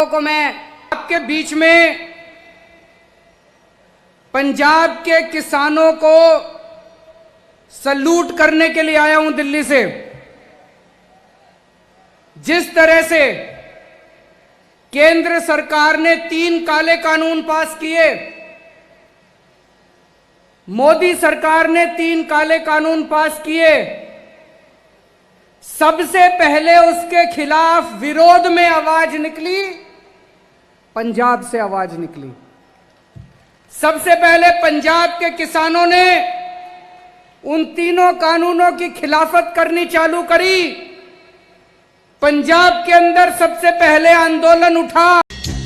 को मैं आपके बीच में पंजाब के किसानों को सल्यूट करने के लिए आया हूं दिल्ली से। जिस तरह से केंद्र सरकार ने 3 काले कानून पास किए, मोदी सरकार ने 3 काले कानून पास किए, सबसे पहले उसके खिलाफ विरोध में आवाज निकली, पंजाब से आवाज निकली। सबसे पहले पंजाब के किसानों ने उन तीनों कानूनों की खिलाफत करनी चालू करी। पंजाब के अंदर सबसे पहले आंदोलन उठा।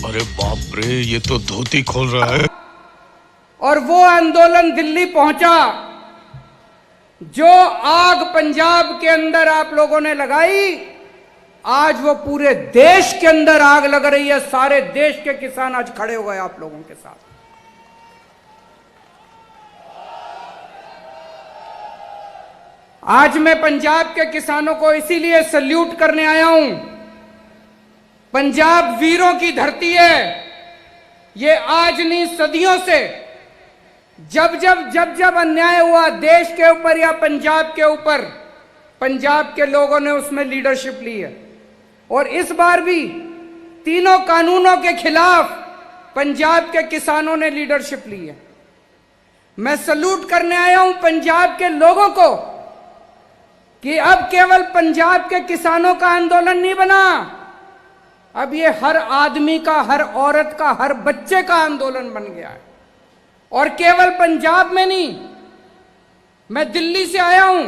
अरे बाप रे, ये तो धोती खोल रहा है। और वो आंदोलन दिल्ली पहुंचा। जो आग पंजाब के अंदर आप लोगों ने लगाई, आज वो पूरे देश के अंदर आग लग रही है। सारे देश के किसान आज खड़े हो गए आप लोगों के साथ। आज मैं पंजाब के किसानों को इसीलिए सल्यूट करने आया हूं। पंजाब वीरों की धरती है। ये आज नहीं, सदियों से जब अन्याय हुआ देश के ऊपर या पंजाब के ऊपर, पंजाब के लोगों ने उसमें लीडरशिप ली है। और इस बार भी तीनों कानूनों के खिलाफ पंजाब के किसानों ने लीडरशिप ली है। मैं सल्यूट करने आया हूं पंजाब के लोगों को कि अब केवल पंजाब के किसानों का आंदोलन नहीं बना, अब ये हर आदमी का, हर औरत का, हर बच्चे का आंदोलन बन गया है। और केवल पंजाब में नहीं, मैं दिल्ली से आया हूं।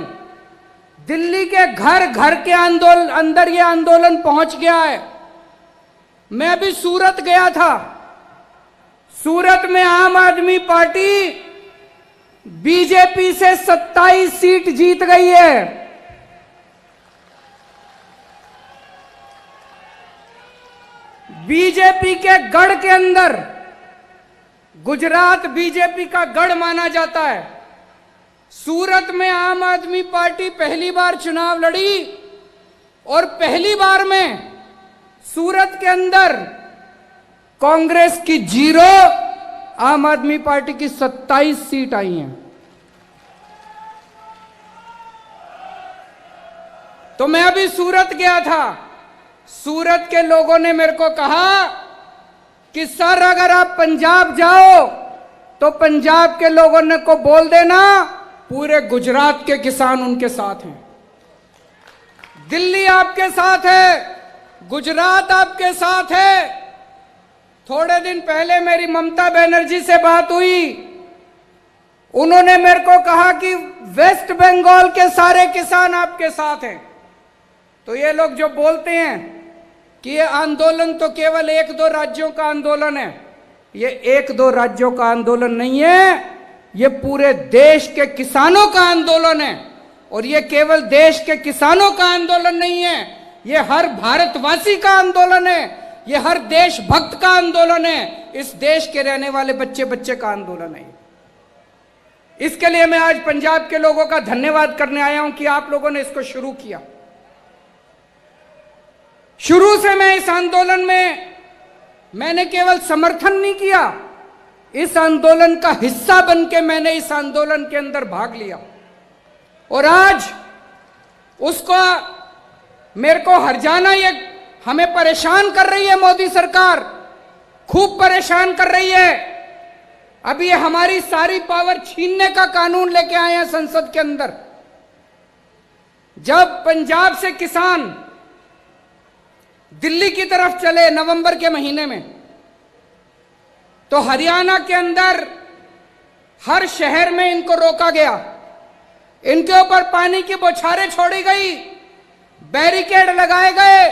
दिल्ली के घर घर के अंदर ये आंदोलन पहुंच गया है। मैं अभी सूरत गया था। सूरत में आम आदमी पार्टी बीजेपी से 27 सीट जीत गई है। बीजेपी के गढ़ के अंदर, गुजरात बीजेपी का गढ़ माना जाता है, सूरत में आम आदमी पार्टी पहली बार चुनाव लड़ी और पहली बार में सूरत के अंदर कांग्रेस की 0, आम आदमी पार्टी की 27 सीट आई हैं। तो मैं अभी सूरत गया था। सूरत के लोगों ने मेरे को कहा कि सर, अगर आप पंजाब जाओ तो पंजाब के लोगों ने को बोल देना पूरे गुजरात के किसान उनके साथ हैं। दिल्ली आपके साथ है, गुजरात आपके साथ है। थोड़े दिन पहले मेरी ममता बनर्जी से बात हुई। उन्होंने मेरे को कहा कि वेस्ट बंगाल के सारे किसान आपके साथ हैं। तो ये लोग जो बोलते हैं कि ये आंदोलन तो केवल 1-2 राज्यों का आंदोलन है, ये 1-2 राज्यों का आंदोलन नहीं है, ये पूरे देश के किसानों का आंदोलन है। और ये केवल देश के किसानों का आंदोलन नहीं है, ये हर भारतवासी का आंदोलन है, ये हर देशभक्त का आंदोलन है, इस देश के रहने वाले बच्चे बच्चे का आंदोलन है। इसके लिए मैं आज पंजाब के लोगों का धन्यवाद करने आया हूं कि आप लोगों ने इसको शुरू किया। शुरू से मैं इस आंदोलन में, मैंने केवल समर्थन नहीं किया, इस आंदोलन का हिस्सा बनके मैंने इस आंदोलन के अंदर भाग लिया। और आज उसको मेरे को हर जाना, ये हमें परेशान कर रही है मोदी सरकार, खूब परेशान कर रही है। अभी ये हमारी सारी पावर छीनने का कानून लेके आए हैं संसद के अंदर। जब पंजाब से किसान दिल्ली की तरफ चले नवंबर के महीने में, तो हरियाणा के अंदर हर शहर में इनको रोका गया, इनके ऊपर पानी की बौछारें छोड़ी गई, बैरिकेड लगाए गए,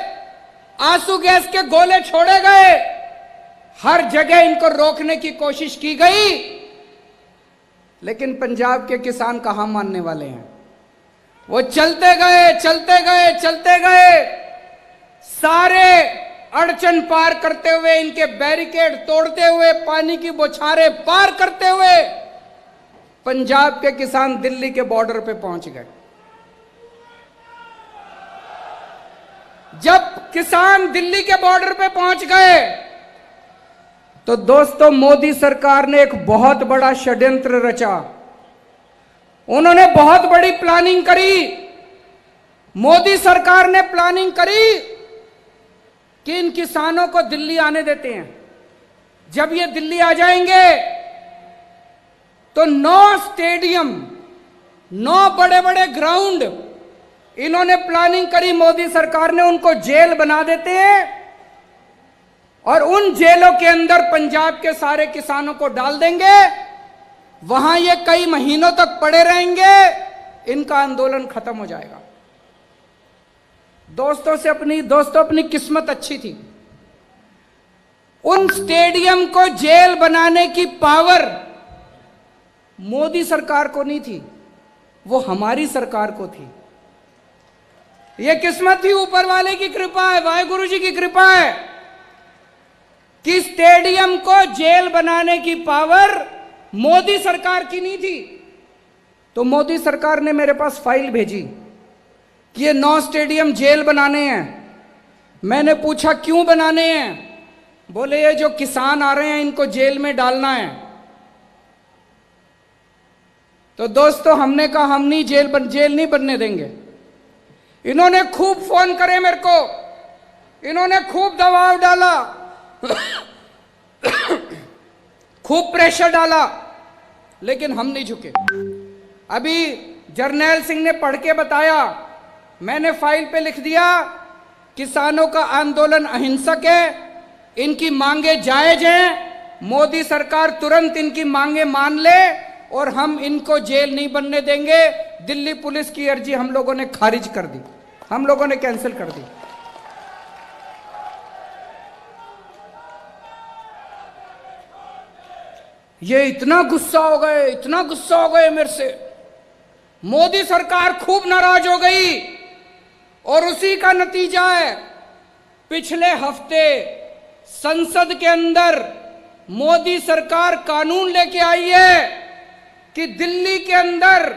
आंसू गैस के गोले छोड़े गए, हर जगह इनको रोकने की कोशिश की गई। लेकिन पंजाब के किसान कहां मानने वाले हैं? वो चलते गए, चलते गए, चलते गए, सारे अड़चन पार करते हुए, इनके बैरिकेड तोड़ते हुए, पानी की बौछारें पार करते हुए पंजाब के किसान दिल्ली के बॉर्डर पे पहुंच गए। जब किसान दिल्ली के बॉर्डर पे पहुंच गए तो दोस्तों मोदी सरकार ने एक बहुत बड़ा षड्यंत्र रचा। उन्होंने बहुत बड़ी प्लानिंग करी। मोदी सरकार ने प्लानिंग करी कि इन किसानों को दिल्ली आने देते हैं। जब ये दिल्ली आ जाएंगे तो 9 स्टेडियम, 9 बड़े बड़े ग्राउंड इन्होंने प्लानिंग करी। मोदी सरकार ने उनको जेल बना देते हैं और उन जेलों के अंदर पंजाब के सारे किसानों को डाल देंगे। वहां ये कई महीनों तक पड़े रहेंगे, इनका आंदोलन खत्म हो जाएगा। दोस्तों अपनी किस्मत अच्छी थी। उन स्टेडियम को जेल बनाने की पावर मोदी सरकार को नहीं थी, वो हमारी सरकार को थी। ये किस्मत थी, ऊपर वाले की कृपा है, वाहेगुरु जी की कृपा है कि स्टेडियम को जेल बनाने की पावर मोदी सरकार की नहीं थी। तो मोदी सरकार ने मेरे पास फाइल भेजी कि ये 9 स्टेडियम जेल बनाने हैं। मैंने पूछा क्यों बनाने हैं? बोले ये जो किसान आ रहे हैं इनको जेल में डालना है। तो दोस्तों हमने कहा हम नहीं जेल नहीं बनने देंगे। इन्होंने खूब फोन करे मेरे को, इन्होंने खूब दबाव डाला, खूब प्रेशर डाला, लेकिन हम नहीं झुके। अभी जर्नैल सिंह ने पढ़ के बताया, मैंने फाइल पे लिख दिया किसानों का आंदोलन अहिंसक है, इनकी मांगे जायज हैं, मोदी सरकार तुरंत इनकी मांगे मान ले और हम इनको जेल नहीं बनने देंगे। दिल्ली पुलिस की अर्जी हम लोगों ने खारिज कर दी, हम लोगों ने कैंसिल कर दी। ये इतना गुस्सा हो गए मेरे से। मोदी सरकार खूब नाराज हो गई और उसी का नतीजा है पिछले हफ्ते संसद के अंदर मोदी सरकार कानून लेके आई है कि दिल्ली के अंदर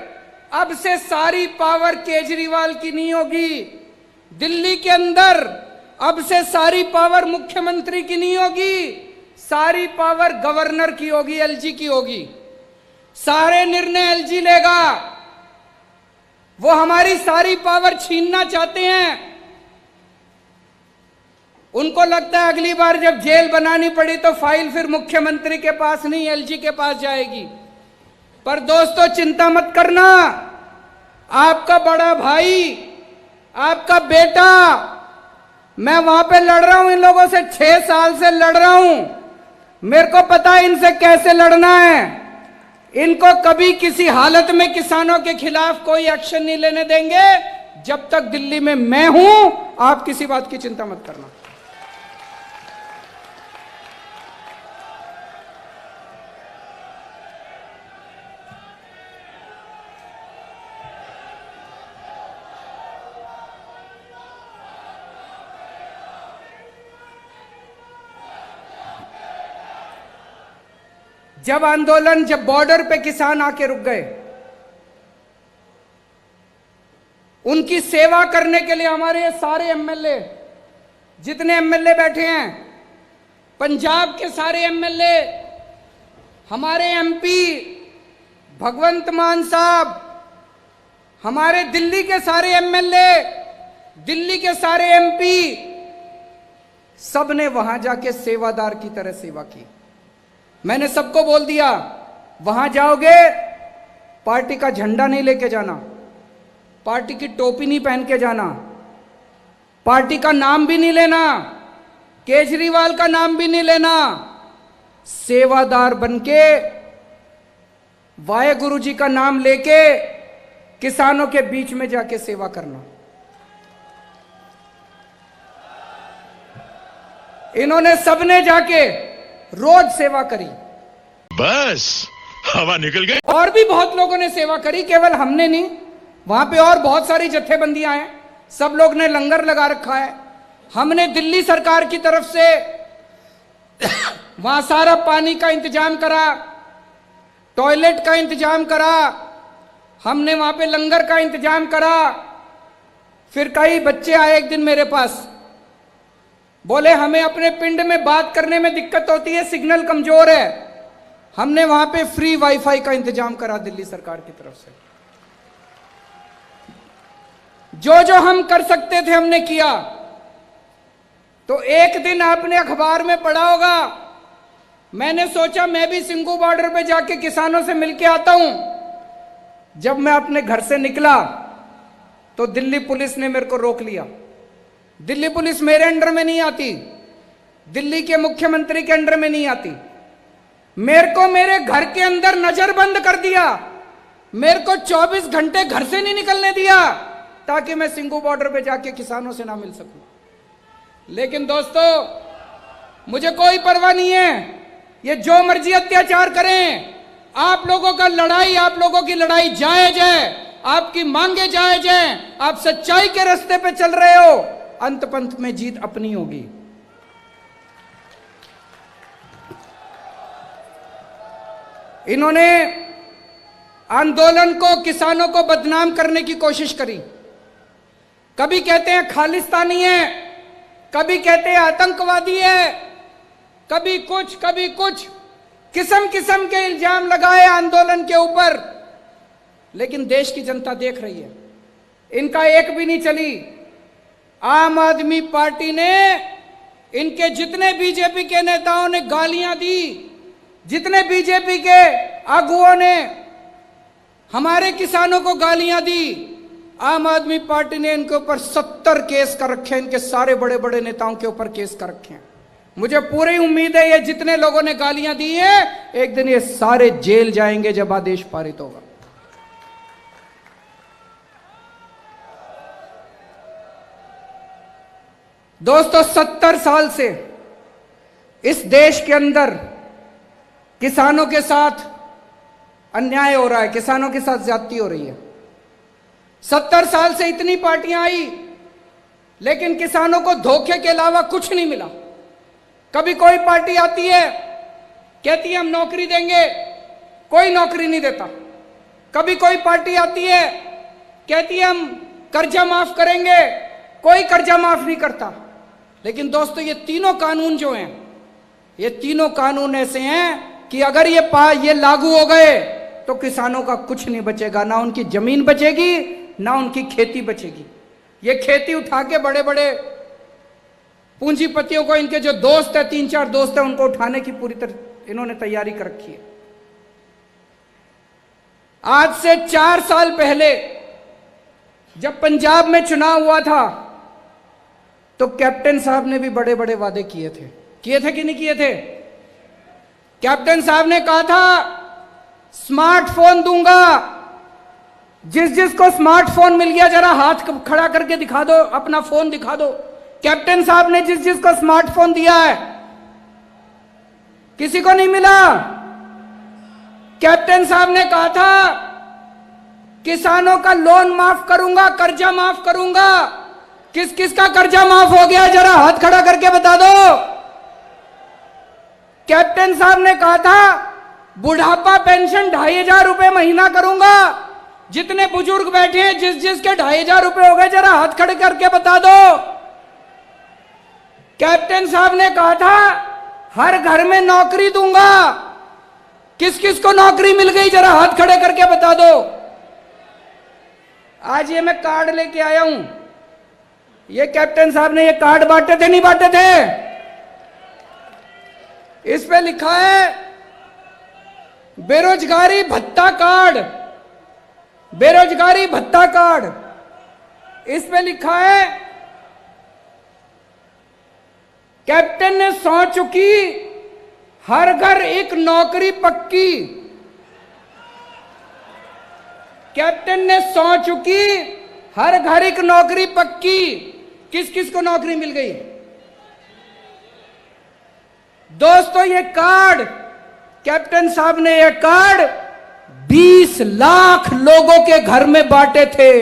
अब से सारी पावर केजरीवाल की नहीं होगी। दिल्ली के अंदर अब से सारी पावर मुख्यमंत्री की नहीं होगी, सारी पावर गवर्नर की होगी, एलजी की होगी। सारे निर्णय एलजी लेगा। वो हमारी सारी पावर छीनना चाहते हैं। उनको लगता है अगली बार जब जेल बनानी पड़ी तो फाइल फिर मुख्यमंत्री के पास नहीं एलजी के पास जाएगी। पर दोस्तों चिंता मत करना, आपका बड़ा भाई, आपका बेटा, मैं वहां पे लड़ रहा हूं इन लोगों से, 6 साल से लड़ रहा हूं। मेरे को पता है इनसे कैसे लड़ना है। इनको कभी किसी हालत में किसानों के खिलाफ कोई एक्शन नहीं लेने देंगे। जब तक दिल्ली में मैं हूं, आप किसी बात की चिंता मत करना। जब बॉर्डर पे किसान आके रुक गए, उनकी सेवा करने के लिए हमारे ये सारे एमएलए, जितने एमएलए बैठे हैं, पंजाब के सारे एमएलए, हमारे एमपी भगवंत मान साहब, हमारे दिल्ली के सारे एमएलए, दिल्ली के सारे एमपी, सबने वहां जाके सेवादार की तरह सेवा की। मैंने सबको बोल दिया वहां जाओगे पार्टी का झंडा नहीं लेके जाना, पार्टी की टोपी नहीं पहन के जाना, पार्टी का नाम भी नहीं लेना, केजरीवाल का नाम भी नहीं लेना। सेवादार बनके वाहेगुरु जी का नाम लेके किसानों के बीच में जाके सेवा करना। इन्होंने सबने जाके रोज सेवा करी। बस हवा निकल गई। और भी बहुत लोगों ने सेवा करी, केवल हमने नहीं। वहां पे और बहुत सारी जत्थेबंदियां हैं, सब लोग ने लंगर लगा रखा है। हमने दिल्ली सरकार की तरफ से वहां सारा पानी का इंतजाम करा, टॉयलेट का इंतजाम करा, हमने वहां पे लंगर का इंतजाम करा। फिर कई बच्चे आए एक दिन मेरे पास, बोले हमें अपने पिंड में बात करने में दिक्कत होती है, सिग्नल कमजोर है। हमने वहां पे फ्री वाईफाई का इंतजाम करा दिल्ली सरकार की तरफ से। जो जो हम कर सकते थे हमने किया। तो एक दिन आपने अखबार में पढ़ा होगा, मैंने सोचा मैं भी सिंघू बॉर्डर पे जाके किसानों से मिलके आता हूं। जब मैं अपने घर से निकला तो दिल्ली पुलिस ने मेरे को रोक लिया। दिल्ली पुलिस मेरे अंडर में नहीं आती, दिल्ली के मुख्यमंत्री के अंडर में नहीं आती। मेरे को मेरे घर के अंदर नजरबंद कर दिया, मेरे को 24 घंटे घर से नहीं निकलने दिया ताकि मैं सिंघू बॉर्डर पे जाके किसानों से ना मिल सकूं। लेकिन दोस्तों, मुझे कोई परवाह नहीं है, ये जो मर्जी अत्याचार करें, आप लोगों का लड़ाई, आप लोगों की लड़ाई जायज है, आपकी मांगे जायज हैं, आप सच्चाई के रास्ते पे चल रहे हो, अंत पंत में जीत अपनी होगी। इन्होंने आंदोलन को, किसानों को बदनाम करने की कोशिश करी। कभी कहते हैं खालिस्तानी है, कभी कहते हैं आतंकवादी है, कभी कुछ कभी कुछ, किस्म किस्म के इल्जाम लगाए आंदोलन के ऊपर। लेकिन देश की जनता देख रही है, इनका एक भी नहीं चली। आम आदमी पार्टी ने, इनके जितने बीजेपी के नेताओं ने गालियां दी, जितने बीजेपी के आगुओं ने हमारे किसानों को गालियां दी, आम आदमी पार्टी ने इनके ऊपर 70 केस कर रखे हैं, इनके सारे बड़े बड़े नेताओं के ऊपर केस कर रखे हैं। मुझे पूरी उम्मीद है ये जितने लोगों ने गालियां दी हैं, एक दिन ये सारे जेल जाएंगे जब आदेश पारित होगा। दोस्तों, 70 साल से इस देश के अंदर किसानों के साथ अन्याय हो रहा है, किसानों के साथ ज्यादती हो रही है। 70 साल से इतनी पार्टियां आई, लेकिन किसानों को धोखे के अलावा कुछ नहीं मिला। कभी कोई पार्टी आती है, कहती है हम नौकरी देंगे, कोई नौकरी नहीं देता। कभी कोई पार्टी आती है, कहती है हम कर्जा माफ करेंगे, कोई कर्जा माफ नहीं करता। लेकिन दोस्तों, ये तीनों कानून जो हैं, ये तीनों कानून ऐसे हैं कि अगर ये लागू हो गए तो किसानों का कुछ नहीं बचेगा, ना उनकी जमीन बचेगी, ना उनकी खेती बचेगी। ये खेती उठा के बड़े बड़े पूंजीपतियों को, इनके जो दोस्त है, 3-4 दोस्त है, उनको उठाने की पूरी तरह इन्होंने तैयारी कर रखी है। आज से 4 साल पहले जब पंजाब में चुनाव हुआ था, तो कैप्टन साहब ने भी बड़े बड़े वादे किए थे कि नहीं किए थे? कैप्टन साहब ने कहा था स्मार्टफोन दूंगा, जिस जिसको स्मार्टफोन मिल गया जरा हाथ खड़ा करके दिखा दो, अपना फोन दिखा दो। कैप्टन साहब ने जिस जिसको स्मार्टफोन दिया है, किसी को नहीं मिला। कैप्टन साहब ने कहा था किसानों का लोन माफ करूंगा, कर्जा माफ करूंगा। किस किस का कर्जा माफ हो गया, जरा हाथ खड़ा करके बता दो। कैप्टन साहब ने कहा था बुढ़ापा पेंशन 2500 रुपए महीना करूंगा। जितने बुजुर्ग बैठे हैं, जिस जिसके 2500 रुपए हो गए, जरा हाथ खड़े करके बता दो। कैप्टन साहब ने कहा था हर घर में नौकरी दूंगा। किस किस को नौकरी मिल गई, जरा हाथ खड़े करके बता दो। आज ये मैं कार्ड लेके आया हूं, ये कैप्टन साहब ने ये कार्ड बांटे थे, नहीं बांटे थे? इस पे लिखा है बेरोजगारी भत्ता कार्ड, बेरोजगारी भत्ता कार्ड। इस पे लिखा है कैप्टन ने सौं चुकी, हर घर एक नौकरी पक्की। कैप्टन ने सौं चुकी, हर घर एक नौकरी पक्की। किस किस को नौकरी मिल गई? दोस्तों, ये कार्ड, कैप्टन साहब ने ये कार्ड 20 लाख लोगों के घर में बांटे थे।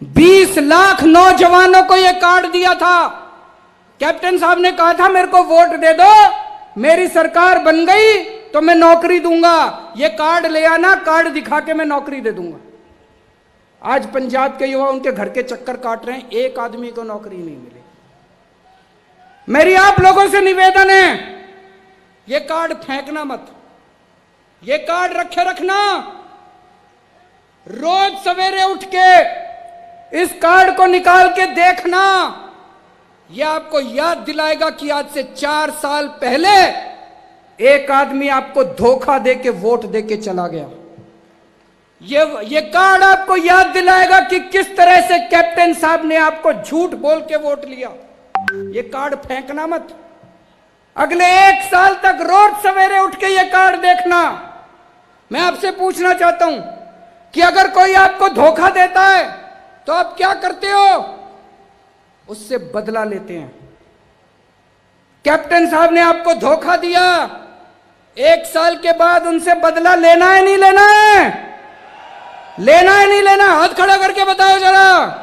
20 लाख नौजवानों को ये कार्ड दिया था। कैप्टन साहब ने कहा था मेरे को वोट दे दो, मेरी सरकार बन गई तो मैं नौकरी दूंगा। ये कार्ड ले आना, कार्ड दिखा के मैं नौकरी दे दूंगा। आज पंजाब के युवा उनके घर के चक्कर काट रहे हैं, एक आदमी को नौकरी नहीं मिली। मेरी आप लोगों से निवेदन है, ये कार्ड फेंकना मत, ये कार्ड रखे रखना। रोज सवेरे उठ के इस कार्ड को निकाल के देखना, यह आपको याद दिलाएगा कि आज से 4 साल पहले एक आदमी आपको धोखा देके वोट देके चला गया। ये कार्ड आपको याद दिलाएगा कि किस तरह से कैप्टन साहब ने आपको झूठ बोल के वोट लिया। ये कार्ड फेंकना मत। अगले 1 साल तक रोज सवेरे उठ के ये कार्ड देखना। मैं आपसे पूछना चाहता हूं कि अगर कोई आपको धोखा देता है तो आप क्या करते हो? उससे बदला लेते हैं। कैप्टन साहब ने आपको धोखा दिया, 1 साल के बाद उनसे बदला लेना है नहीं लेना है? लेना है नहीं लेना? हाथ खड़ा करके बताओ जरा।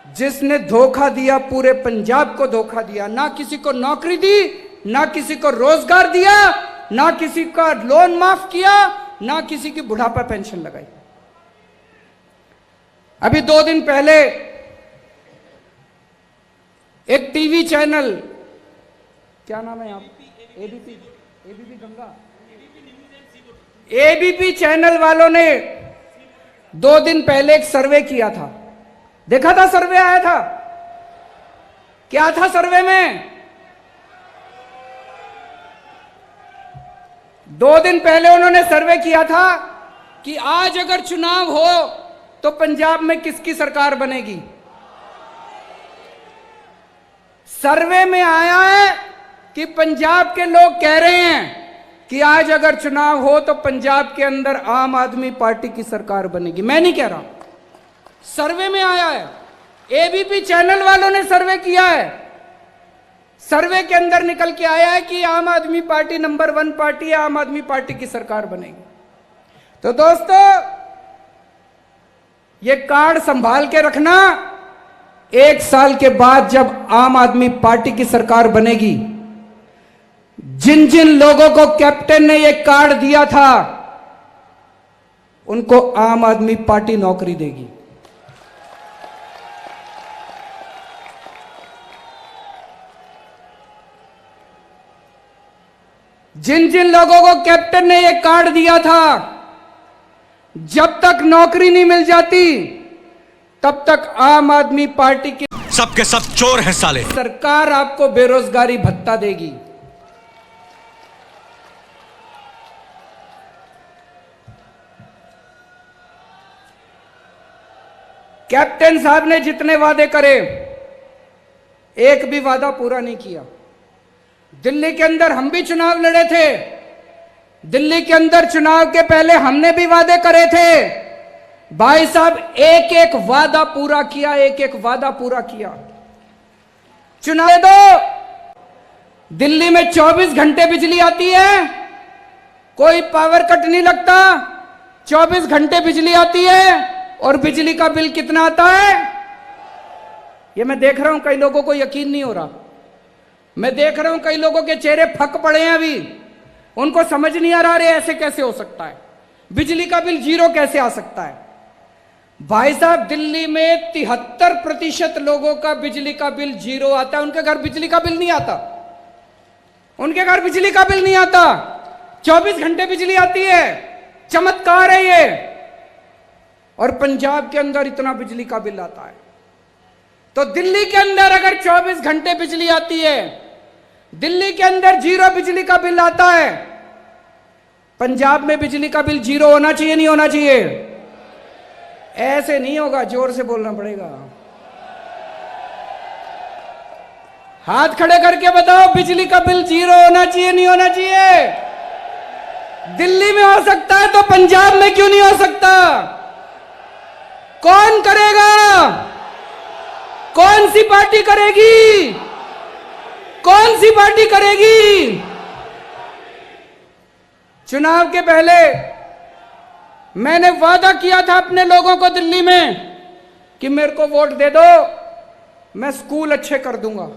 जिसने धोखा दिया, पूरे पंजाब को धोखा दिया, ना किसी को नौकरी दी, ना किसी को रोजगार दिया, ना किसी का लोन माफ किया, ना किसी की बुढ़ापा पेंशन लगाई। अभी 2 दिन पहले एक टीवी चैनल, क्या नाम है यहाँ, एबीपी गंगा, एबीपी चैनल वालों ने 2 दिन पहले एक सर्वे किया था। देखा था? सर्वे आया था। क्या था सर्वे में? 2 दिन पहले उन्होंने सर्वे किया था कि आज अगर चुनाव हो तो पंजाब में किसकी सरकार बनेगी। सर्वे में आया है कि पंजाब के लोग कह रहे हैं कि आज अगर चुनाव हो तो पंजाब के अंदर आम आदमी पार्टी की सरकार बनेगी। मैं नहीं कह रहा, सर्वे में आया है। एबीपी चैनल वालों ने सर्वे किया है। सर्वे के अंदर निकल के आया है कि आम आदमी पार्टी नंबर 1 पार्टी है, आम आदमी पार्टी की सरकार बनेगी। तो दोस्तों, ये कार्ड संभाल के रखना। 1 साल के बाद जब आम आदमी पार्टी की सरकार बनेगी, जिन जिन लोगों को कैप्टन ने ये कार्ड दिया था उनको आम आदमी पार्टी नौकरी देगी। जिन जिन लोगों को कैप्टन ने ये कार्ड दिया था, जब तक नौकरी नहीं मिल जाती तब तक आम आदमी पार्टी की सबके सब चोर हैं साले। सरकार आपको बेरोजगारी भत्ता देगी। कैप्टन साहब ने जितने वादे करे, एक भी वादा पूरा नहीं किया। दिल्ली के अंदर हम भी चुनाव लड़े थे। दिल्ली के अंदर चुनाव के पहले हमने भी वादे करे थे। भाई साहब, एक एक वादा पूरा किया, एक एक वादा पूरा किया। चुनाव दो, दिल्ली में 24 घंटे बिजली आती है, कोई पावर कट नहीं लगता, 24 घंटे बिजली आती है। और बिजली का बिल कितना आता है? ये मैं देख रहा हूं कई लोगों को यकीन नहीं हो रहा। मैं देख रहा हूं कई लोगों के चेहरे फक पड़े हैं अभी, उनको समझ नहीं आ रहा है ऐसे कैसे हो सकता है, बिजली का बिल 0 कैसे आ सकता है। भाई साहब, दिल्ली में 73% लोगों का बिजली का बिल 0 आता है। उनके घर बिजली का बिल नहीं आता, उनके घर बिजली का बिल नहीं आता। 24 घंटे बिजली आती है, चमत्कार है ये। और पंजाब के अंदर इतना बिजली का बिल आता है। तो दिल्ली के अंदर अगर 24 घंटे बिजली आती है, दिल्ली के अंदर 0 बिजली का बिल आता है, पंजाब में बिजली का बिल 0 होना चाहिए नहीं होना चाहिए? ऐसे नहीं होगा, जोर से बोलना पड़ेगा। हाथ खड़े करके बताओ, बिजली का बिल 0 होना चाहिए नहीं होना चाहिए? दिल्ली में हो सकता है तो पंजाब में क्यों नहीं हो सकता? कौन करेगा? कौन सी पार्टी करेगी? कौन सी पार्टी करेगी? चुनाव के पहले मैंने वादा किया था अपने लोगों को दिल्ली में कि मेरे को वोट दे दो, मैं स्कूल अच्छे कर दूंगा।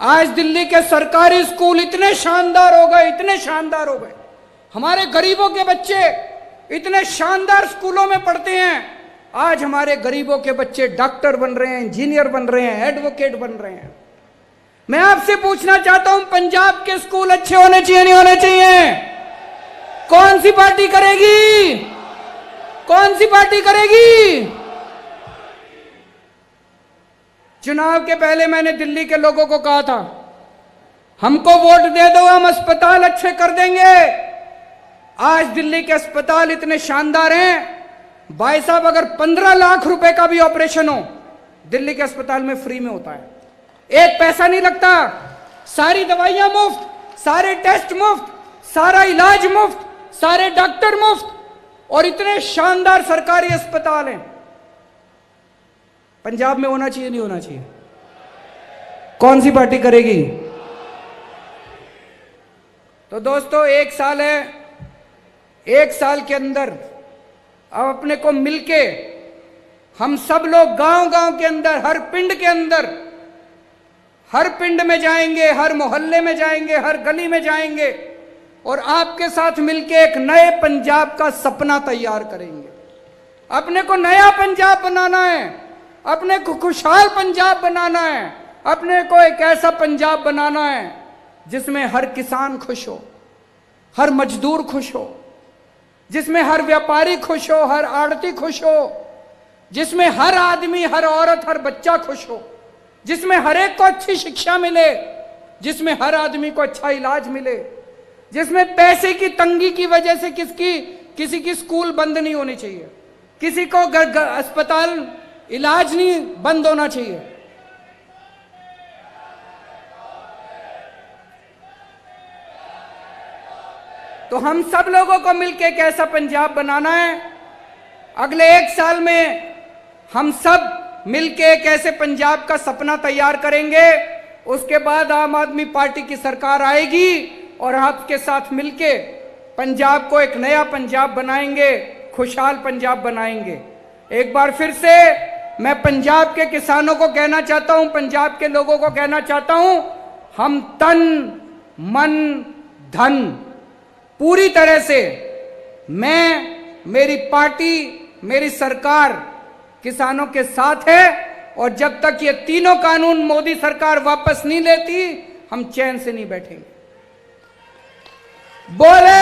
आज दिल्ली के सरकारी स्कूल इतने शानदार हो गए, इतने शानदार हो गए। हमारे गरीबों के बच्चे इतने शानदार स्कूलों में पढ़ते हैं। आज हमारे गरीबों के बच्चे डॉक्टर बन रहे हैं, इंजीनियर बन रहे हैं, एडवोकेट बन रहे हैं। मैं आपसे पूछना चाहता हूं, पंजाब के स्कूल अच्छे होने चाहिए नहीं होने चाहिए? कौन सी पार्टी करेगी? कौन सी पार्टी करेगी? चुनाव के पहले मैंने दिल्ली के लोगों को कहा था, हमको वोट दे दो, हम अस्पताल अच्छे कर देंगे। आज दिल्ली के अस्पताल इतने शानदार हैं, भाई साहब, अगर 15 लाख रुपए का भी ऑपरेशन हो दिल्ली के अस्पताल में फ्री में होता है, एक पैसा नहीं लगता, सारी दवाइयां मुफ्त, सारे टेस्ट मुफ्त, सारा इलाज मुफ्त, सारे डॉक्टर मुफ्त, और इतने शानदार सरकारी अस्पताल हैं। पंजाब में होना चाहिए नहीं होना चाहिए? कौन सी पार्टी करेगी? तो दोस्तों, एक साल है, एक साल के अंदर अब अपने को मिलके हम सब लोग गांव गांव के अंदर, हर पिंड के अंदर, हर पिंड में जाएंगे, हर मोहल्ले में जाएंगे, हर गली में जाएंगे और आपके साथ मिलके एक नए पंजाब का सपना तैयार करेंगे। अपने को नया पंजाब बनाना है, अपने को खुशहाल पंजाब बनाना है, अपने को एक ऐसा पंजाब बनाना है जिसमें हर किसान खुश हो, हर मजदूर खुश हो, जिसमें हर व्यापारी खुश हो, हर आड़ती खुश हो, जिसमें हर आदमी, हर औरत, हर बच्चा खुश हो, जिसमें हर एक को अच्छी शिक्षा मिले, जिसमें हर आदमी को अच्छा इलाज मिले, जिसमें पैसे की तंगी की वजह से किसी की स्कूल बंद नहीं होनी चाहिए, किसी को अस्पताल इलाज नहीं बंद होना चाहिए। तो हम सब लोगों को मिलकर एक ऐसा पंजाब बनाना है। अगले एक साल में हम सब मिलकर एक ऐसे पंजाब का सपना तैयार करेंगे। उसके बाद आम आदमी पार्टी की सरकार आएगी और आपके साथ मिलकर पंजाब को एक नया पंजाब बनाएंगे, खुशहाल पंजाब बनाएंगे। एक बार फिर से मैं पंजाब के किसानों को कहना चाहता हूं, पंजाब के लोगों को कहना चाहता हूं, हम तन मन धन पूरी तरह से, मैं, मेरी पार्टी, मेरी सरकार किसानों के साथ है। और जब तक ये तीनों कानून मोदी सरकार वापस नहीं लेती, हम चैन से नहीं बैठेंगे। बोले